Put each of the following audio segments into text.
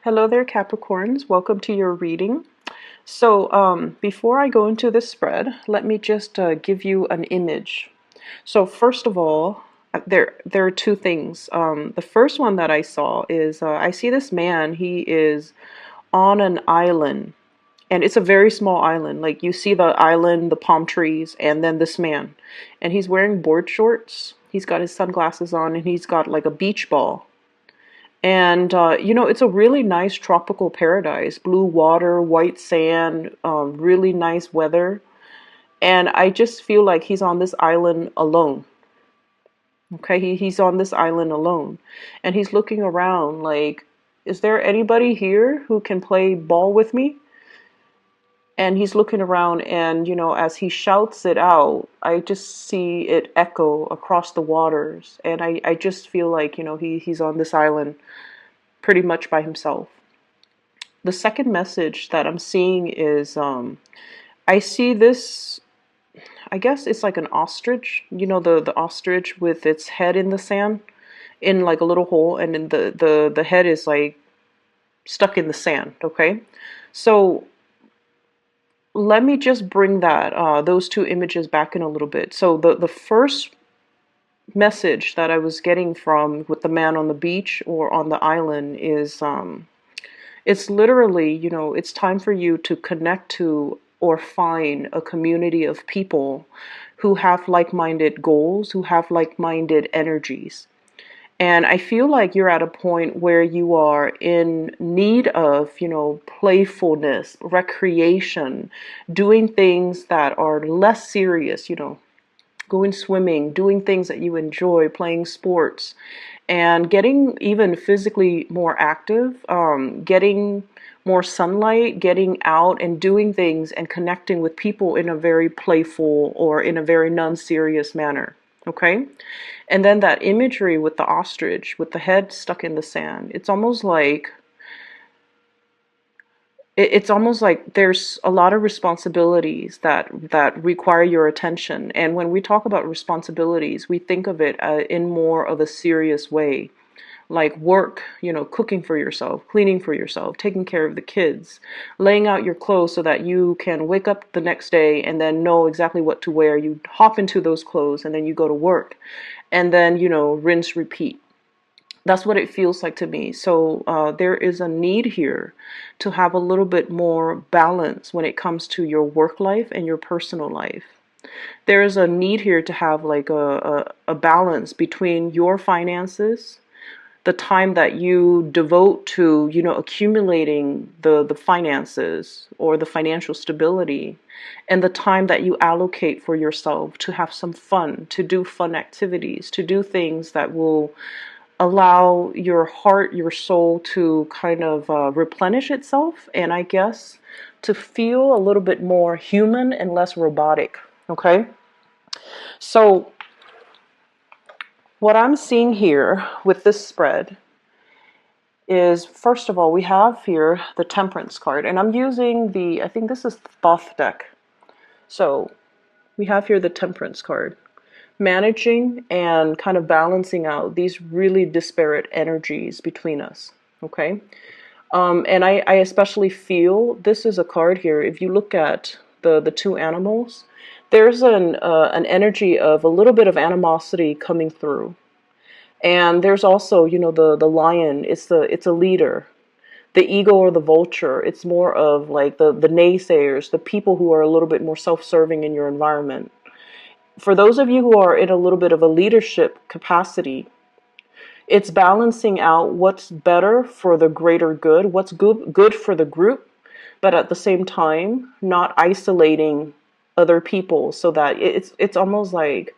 Hello there, Capricorns. Welcome to your reading. So, before I go into this spread, let me just give you an image. So, first of all, there are two things. The first one that I saw is I see this man. He is on an island, and it's a very small island. Like you see the island, the palm trees, and then this man, and he's wearing board shorts. He's got his sunglasses on, and he's got like a beach ball. And, it's a really nice tropical paradise. Blue water, white sand, really nice weather. And I just feel like he's on this island alone. Okay, he's on this island alone. And he's looking around like, is there anybody here who can play ball with me? And he's looking around, and, as he shouts it out, I just see it echo across the waters. And I just feel like, he's on this island pretty much by himself. The second message that I'm seeing is I see this, I guess it's like an ostrich, the ostrich with its head in the sand, in like a little hole, and then the head is like stuck in the sand, okay? So let me just bring those two images back in a little bit. So the first message that I was getting from with the man on the beach or on the island is it's literally, it's time for you to connect to or find a community of people who have like-minded goals, who have like-minded energies. And I feel like you're at a point where you are in need of, playfulness, recreation, doing things that are less serious, going swimming, doing things that you enjoy, playing sports, and getting even physically more active, getting more sunlight, getting out and doing things and connecting with people in a very playful or in a very non-serious manner. Okay? And then that imagery with the ostrich, with the head stuck in the sand, it's almost like there's a lot of responsibilities that require your attention. And when we talk about responsibilities, we think of it in more of a serious way, like work, cooking for yourself, cleaning for yourself, taking care of the kids, laying out your clothes so that you can wake up the next day and then know exactly what to wear. You hop into those clothes and then you go to work, and then rinse, repeat. That's what it feels like to me. So there is a need here to have a little bit more balance when it comes to your work life and your personal life. There is a need here to have like a balance between your finances, the time that you devote to, accumulating the finances or the financial stability, and the time that you allocate for yourself to have some fun, to do fun activities, to do things that will allow your heart, your soul to kind of replenish itself, and I guess to feel a little bit more human and less robotic. Okay? So, what I'm seeing here with this spread is, first of all, we have here the Temperance card, and I'm using I think this is Thoth deck. So, we have here the Temperance card, managing and kind of balancing out these really disparate energies between us. Okay, and I especially feel this is a card here. If you look at the two animals, there's an energy of a little bit of animosity coming through, and there's also the lion. It's a leader. The eagle or the vulture, it's more of like the naysayers, the people who are a little bit more self-serving in your environment. For those of you who are in a little bit of a leadership capacity, it's balancing out what's better for the greater good, what's good for the group, but at the same time, not isolating other people, so that it's almost like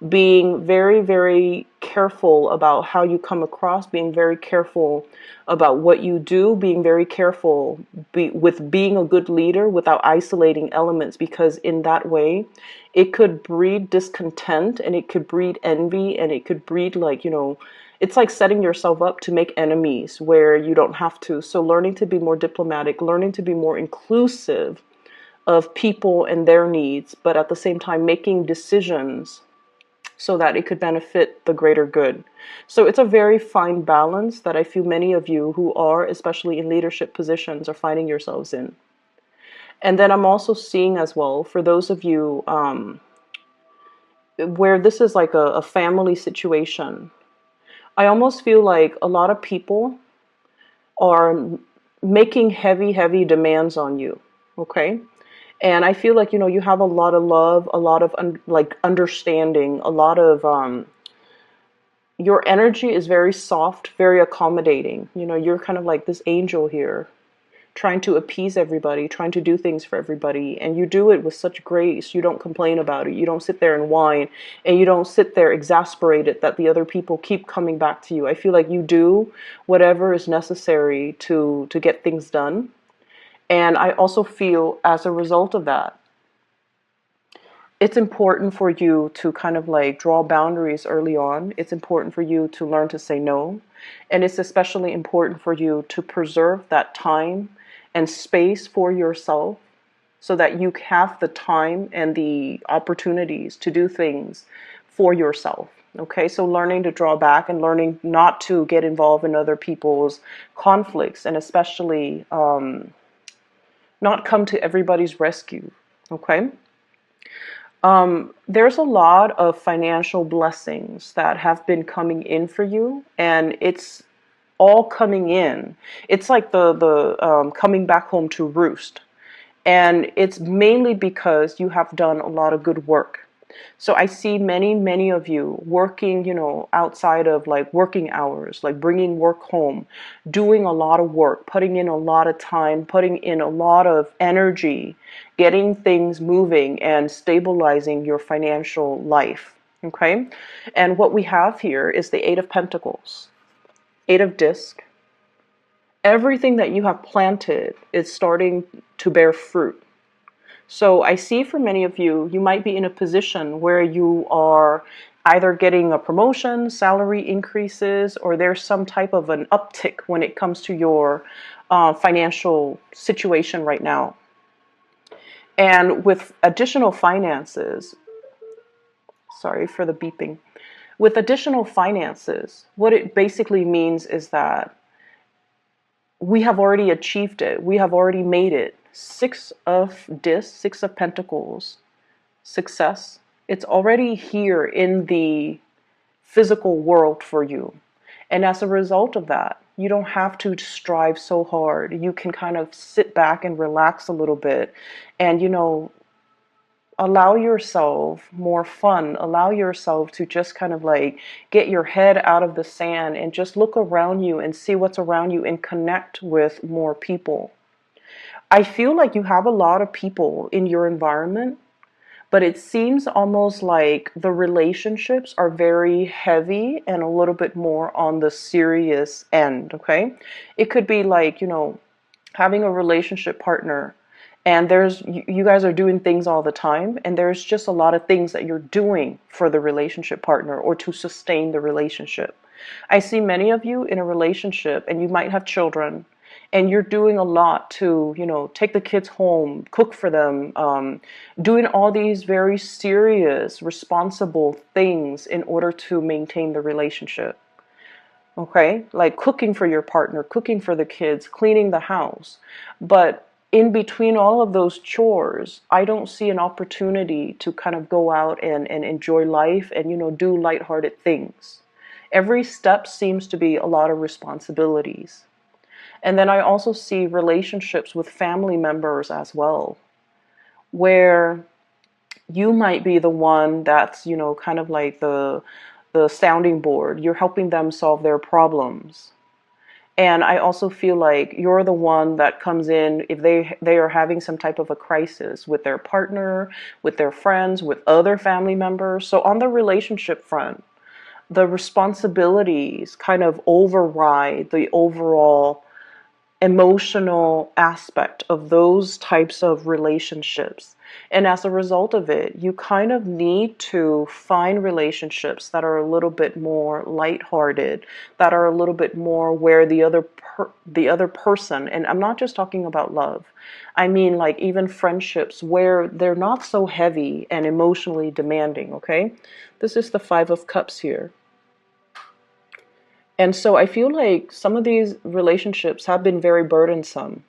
being very, very careful about how you come across, being very careful about what you do, being very careful with being a good leader without isolating elements, because in that way, it could breed discontent, and it could breed envy, and it could breed it's like setting yourself up to make enemies where you don't have to. So learning to be more diplomatic, learning to be more inclusive of people and their needs, but at the same time making decisions so that it could benefit the greater good. So it's a very fine balance that I feel many of you who are, especially in leadership positions, are finding yourselves in. And then I'm also seeing as well, for those of you where this is like a family situation, I almost feel like a lot of people are making heavy, heavy demands on you. Okay. And I feel like, you have a lot of love, a lot of like understanding, a lot of, your energy is very soft, very accommodating. You're kind of like this angel here, trying to appease everybody, trying to do things for everybody. And you do it with such grace. You don't complain about it. You don't sit there and whine, and you don't sit there exasperated that the other people keep coming back to you. I feel like you do whatever is necessary to get things done. And I also feel as a result of that, it's important for you to kind of like draw boundaries early on. It's important for you to learn to say no. And it's especially important for you to preserve that time and space for yourself so that you have the time and the opportunities to do things for yourself. Okay, so learning to draw back and learning not to get involved in other people's conflicts, and especially not come to everybody's rescue. Okay. There's a lot of financial blessings that have been coming in for you, and it's all coming in. It's like the coming back home to roost, and it's mainly because you have done a lot of good work. So I see many, many of you working, outside of like working hours, like bringing work home, doing a lot of work, putting in a lot of time, putting in a lot of energy, getting things moving and stabilizing your financial life. Okay. And what we have here is the Eight of Pentacles, Eight of Disc. Everything that you have planted is starting to bear fruit. So I see for many of you, you might be in a position where you are either getting a promotion, salary increases, or there's some type of an uptick when it comes to your financial situation right now. And with additional finances, sorry for the beeping, with additional finances, what it basically means is that we have already achieved it. We have already made it. Six of Discs, Six of Pentacles, success. It's already here in the physical world for you. And as a result of that, you don't have to strive so hard. You can kind of sit back and relax a little bit and, allow yourself more fun. Allow yourself to just kind of like get your head out of the sand and just look around you and see what's around you and connect with more people. I feel like you have a lot of people in your environment, but it seems almost like the relationships are very heavy and a little bit more on the serious end, okay? It could be like, having a relationship partner and you guys are doing things all the time, and there's just a lot of things that you're doing for the relationship partner or to sustain the relationship. I see many of you in a relationship and you might have children, and you're doing a lot to, take the kids home, cook for them, doing all these very serious, responsible things in order to maintain the relationship. Okay, like cooking for your partner, cooking for the kids, cleaning the house. But in between all of those chores, I don't see an opportunity to kind of go out and enjoy life and, do lighthearted things. Every step seems to be a lot of responsibilities. And then I also see relationships with family members as well, where you might be the one that's, kind of like the sounding board. You're helping them solve their problems. And I also feel like you're the one that comes in if they are having some type of a crisis with their partner, with their friends, with other family members. So on the relationship front, the responsibilities kind of override the overall emotional aspect of those types of relationships. And as a result of it, you kind of need to find relationships that are a little bit more lighthearted, that are a little bit more where the other person, and I'm not just talking about love. I mean like even friendships where they're not so heavy and emotionally demanding, okay? This is the 5 of Cups here. And so I feel like some of these relationships have been very burdensome.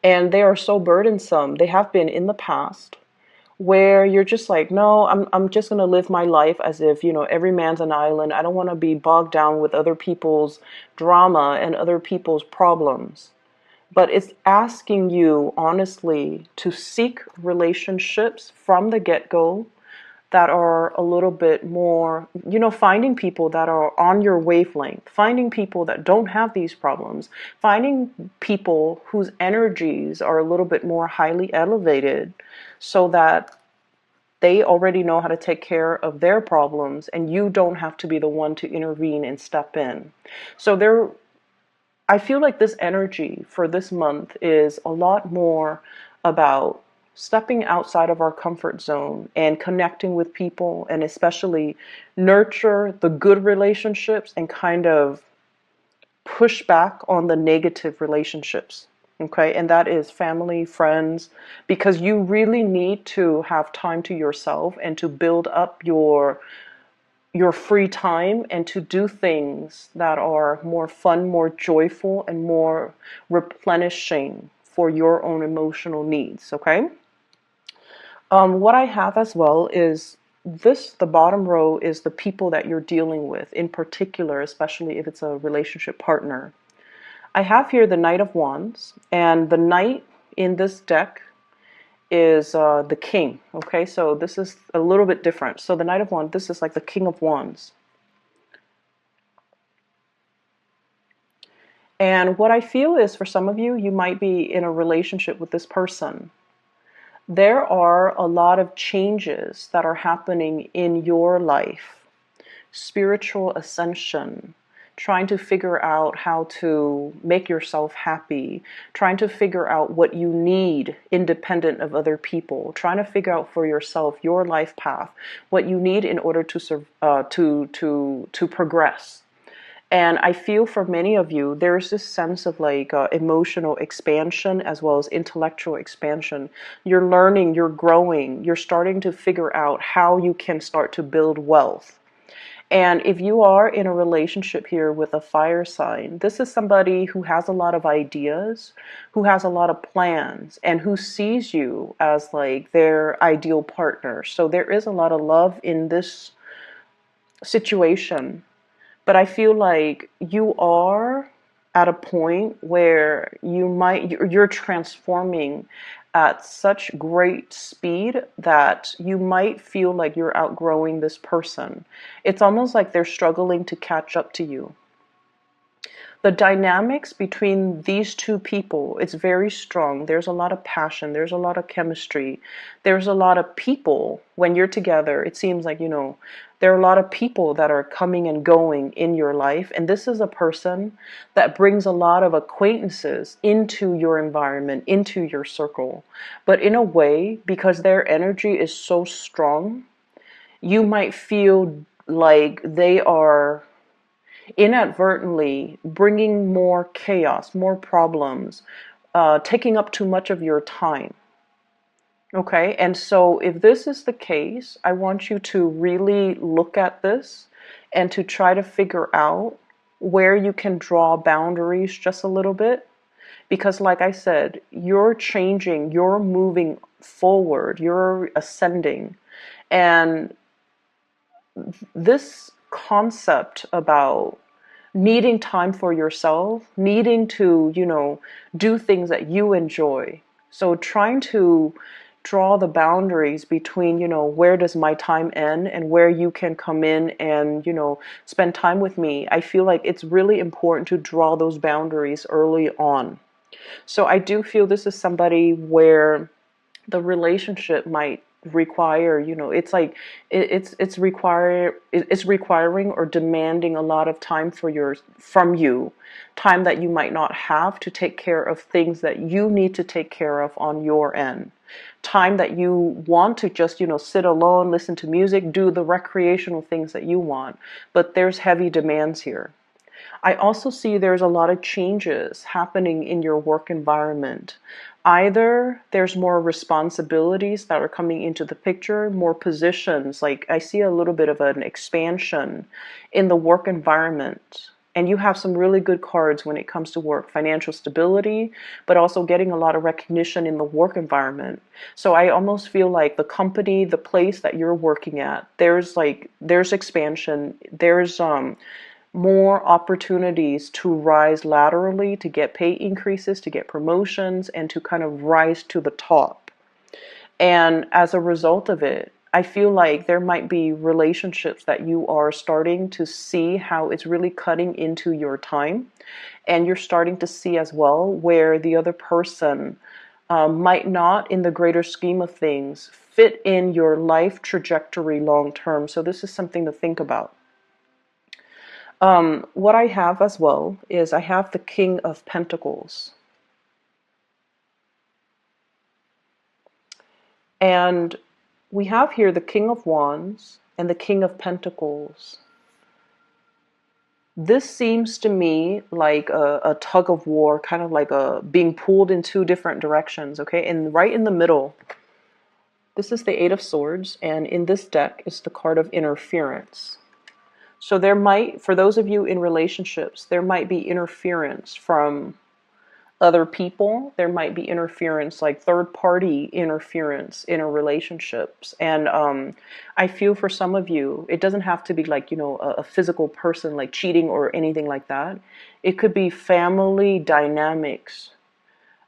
And they are so burdensome. They have been in the past where you're just like, no, I'm just going to live my life as if, every man's an island. I don't want to be bogged down with other people's drama and other people's problems. But it's asking you, honestly, to seek relationships from the get-go that are a little bit more, finding people that are on your wavelength, finding people that don't have these problems, finding people whose energies are a little bit more highly elevated so that they already know how to take care of their problems and you don't have to be the one to intervene and step in. So I feel like this energy for this month is a lot more about stepping outside of our comfort zone and connecting with people, and especially nurture the good relationships and kind of push back on the negative relationships. Okay, and that is family, friends, because you really need to have time to yourself and to build up your free time and to do things that are more fun, more joyful, and more replenishing for your own emotional needs, okay? What I have as well is the bottom row is the people that you're dealing with, in particular, especially if it's a relationship partner. I have here the Knight of Wands, and the Knight in this deck is the King. Okay, so this is a little bit different. So the Knight of Wands, this is like the King of Wands. And what I feel is for some of you, you might be in a relationship with this person. There are a lot of changes that are happening in your life. Spiritual ascension, trying to figure out how to make yourself happy, trying to figure out what you need independent of other people, trying to figure out for yourself your life path, what you need in order to progress. And I feel for many of you, there's this sense of like emotional expansion as well as intellectual expansion. You're learning, you're growing, you're starting to figure out how you can start to build wealth. And if you are in a relationship here with a fire sign, this is somebody who has a lot of ideas, who has a lot of plans, and who sees you as like their ideal partner. So there is a lot of love in this situation. But I feel like you are at a point where you're transforming at such great speed that you might feel like you're outgrowing this person. It's almost like they're struggling to catch up to you. The dynamics between these two people, it's very strong. There's a lot of passion. There's a lot of chemistry. There's a lot of people when you're together. It seems like, there are a lot of people that are coming and going in your life. And this is a person that brings a lot of acquaintances into your environment, into your circle. But in a way, because their energy is so strong, you might feel like they are inadvertently bringing more chaos, more problems, taking up too much of your time. Okay, and so if this is the case, I want you to really look at this and to try to figure out where you can draw boundaries just a little bit. Because like I said, you're changing, you're moving forward, you're ascending. And this concept about needing time for yourself, needing to, do things that you enjoy. So trying to draw the boundaries between, where does my time end and where you can come in and, spend time with me. I feel like it's really important to draw those boundaries early on. So I do feel this is somebody where the relationship might require, it's like it's requiring or demanding a lot of time from you, time that you might not have to take care of things that you need to take care of on your end, time that you want to just, sit alone, listen to music, do the recreational things that you want, but there's heavy demands here. I also see there's a lot of changes happening in your work environment. Either there's more responsibilities that are coming into the picture, more positions, like I see a little bit of an expansion in the work environment. And you have some really good cards when it comes to work, financial stability, but also getting a lot of recognition in the work environment. So I almost feel like the company, the place that you're working at, there's expansion, there's more opportunities to rise laterally, to get pay increases, to get promotions, and to kind of rise to the top. And as a result of it, I feel like there might be relationships that you are starting to see how it's really cutting into your time. And you're starting to see as well where the other person might not, in the greater scheme of things, fit in your life trajectory long term. So this is something to think about. What I have as well is I have the King of Pentacles. And we have here the King of Wands and the King of Pentacles. This seems to me like a tug of war, kind of like being pulled in two different directions, okay? And right in the middle, this is the Eight of Swords, and in this deck is the card of interference. So there might, for those of you in relationships, there might be interference from other people. There might be interference, like third-party interference in a relationships. And I feel for some of you, it doesn't have to be like, a physical person like cheating or anything like that. It could be family dynamics,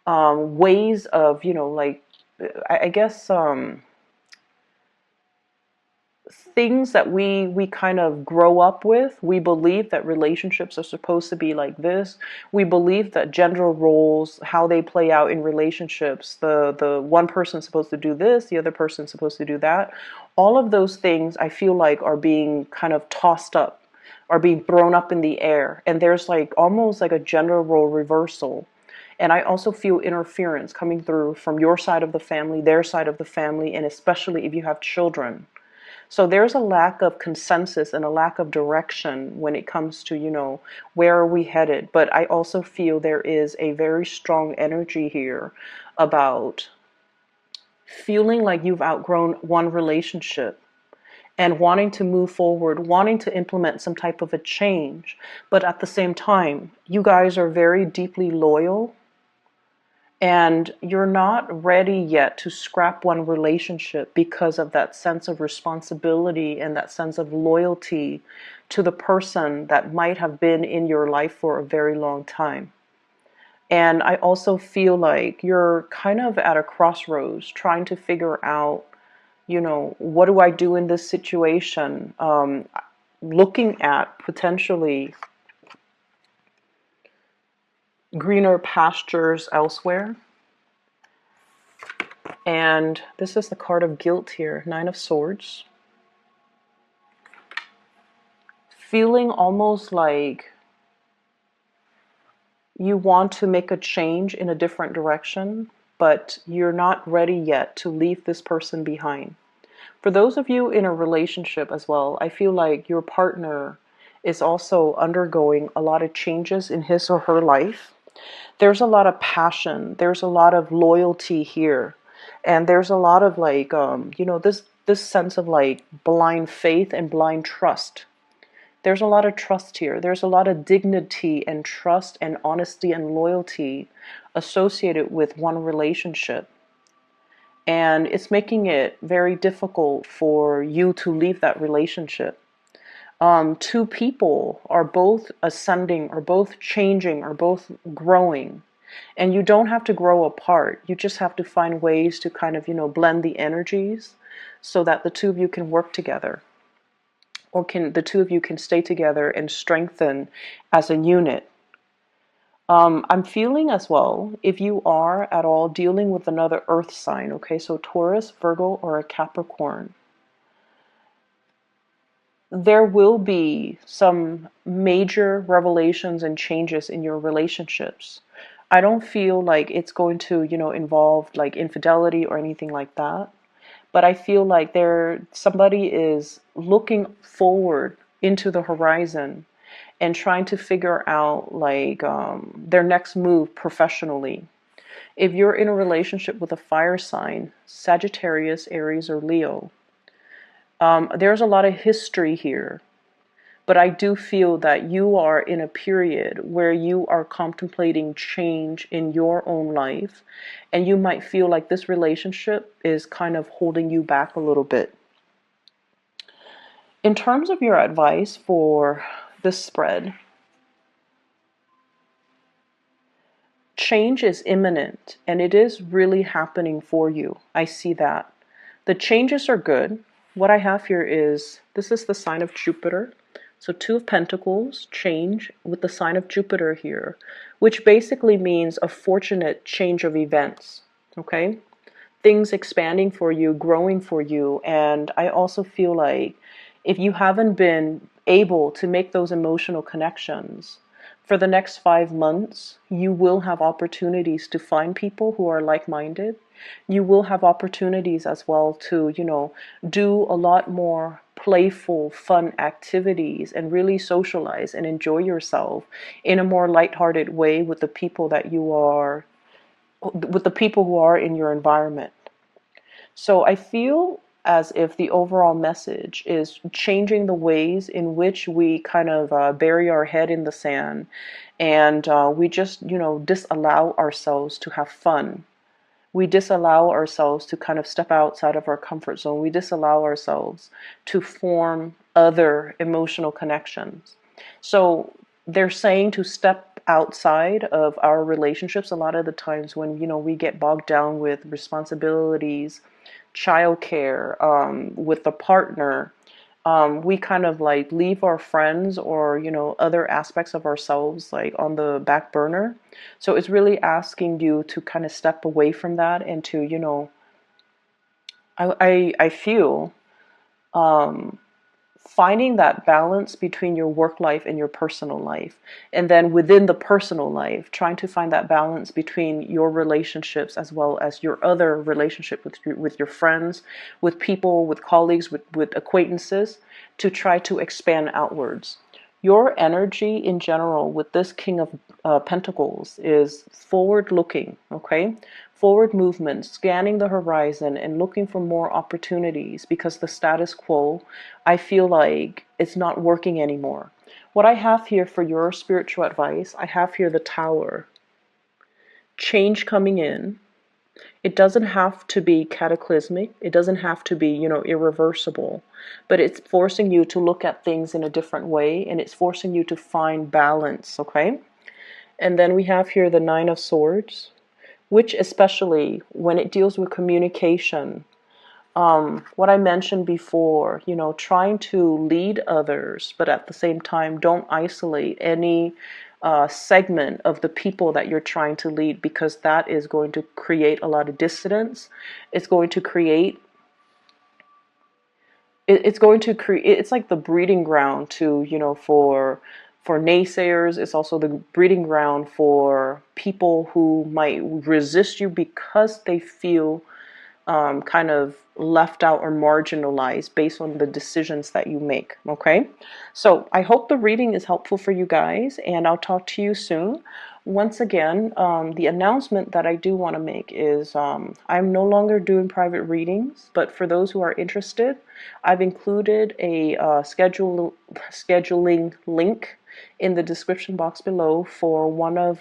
ways of, like, I guess, things that we kind of grow up with. We believe that relationships are supposed to be like this. We believe that gender roles, how they play out in relationships, the one person's supposed to do this, the other person's supposed to do that. All of those things I feel like are being kind of tossed up, are being thrown up in the air, and there's like almost like a gender role reversal. And I also feel interference coming through from your side of the family, their side of the family, and especially if you have children. So there's a lack of consensus and a lack of direction when it comes to, where are we headed? But I also feel there is a very strong energy here about feeling like you've outgrown one relationship and wanting to move forward, wanting to implement some type of a change. But at the same time, you guys are very deeply loyal. And you're not ready yet to scrap one relationship because of that sense of responsibility and that sense of loyalty to the person that might have been in your life for a very long time. And I also feel like you're kind of at a crossroads trying to figure out, what do I do in this situation? Looking at potentially greener pastures elsewhere. And this is the card of guilt here, Nine of Swords. Feeling almost like you want to make a change in a different direction, but you're not ready yet to leave this person behind. For those of you in a relationship as well, I feel like your partner is also undergoing a lot of changes in his or her life. There's a lot of passion. There's a lot of loyalty here. And there's a lot of like, this sense of like blind faith and blind trust. There's a lot of trust here. There's a lot of dignity and trust and honesty and loyalty associated with one relationship. And it's making it very difficult for you to leave that relationship. Two people are both ascending, or both changing, or both growing. And you don't have to grow apart. You just have to find ways to kind of, blend the energies so that the two of you can work together. Or the two of you can stay together and strengthen as a unit. I'm feeling as well, if you are at all dealing with another earth sign, okay, so Taurus, Virgo, or a Capricorn, there will be some major revelations and changes in your relationships. I don't feel like it's going to, involve like infidelity or anything like that. But I feel like somebody is looking forward into the horizon and trying to figure out like their next move professionally. If you're in a relationship with a fire sign, Sagittarius, Aries, or Leo, there's a lot of history here. But I do feel that you are in a period where you are contemplating change in your own life, and you might feel like this relationship is kind of holding you back a little bit. In terms of your advice for this spread, change is imminent and it is really happening for you. I see that. The changes are good. What I have here is, this is the sign of Jupiter. So Two of Pentacles, change with the sign of Jupiter here, which basically means a fortunate change of events, okay? Things expanding for you, growing for you. And I also feel like if you haven't been able to make those emotional connections, for the next 5 months, you will have opportunities to find people who are like-minded. You will have opportunities as well to, do a lot more playful, fun activities and really socialize and enjoy yourself in a more lighthearted way with the people who are in your environment. So I feel as if the overall message is changing the ways in which we kind of bury our head in the sand, and we just, disallow ourselves to have fun. We disallow ourselves to kind of step outside of our comfort zone. We disallow ourselves to form other emotional connections. So they're saying to step outside of our relationships a lot of the times when, we get bogged down with responsibilities, childcare, with a partner. We kind of like leave our friends or, other aspects of ourselves like on the back burner. So it's really asking you to kind of step away from that and to, I feel finding that balance between your work life and your personal life. And then within the personal life, trying to find that balance between your relationships as well as your other relationship with your friends, with people, with colleagues, with acquaintances, to try to expand outwards. Your energy in general with this King of Pentacles is forward looking, okay? Forward movement, scanning the horizon and looking for more opportunities, because the status quo, I feel like it's not working anymore. What I have here for your spiritual advice, I have here the Tower. Change coming in. It doesn't have to be cataclysmic. It doesn't have to be, irreversible. But it's forcing you to look at things in a different way, and it's forcing you to find balance, okay? And then we have here the Nine of Swords, which especially when it deals with communication, what I mentioned before, trying to lead others, but at the same time, don't isolate any segment of the people that you're trying to lead, because that is going to create a lot of dissonance. It's going to create it's like the breeding ground to, for naysayers. It's also the breeding ground for people who might resist you because they feel kind of left out or marginalized based on the decisions that you make. Okay, so I hope the reading is helpful for you guys, and I'll talk to you soon. Once again, the announcement that I do want to make is I'm no longer doing private readings, but for those who are interested, I've included a scheduling link in the description box below for one of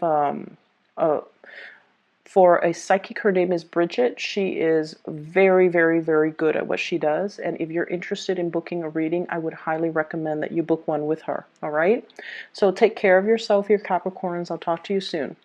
for a psychic. Her name is Bridget. She is very, very, very good at what she does. And if you're interested in booking a reading, I would highly recommend that you book one with her. All right? So take care of yourself, your Capricorns. I'll talk to you soon.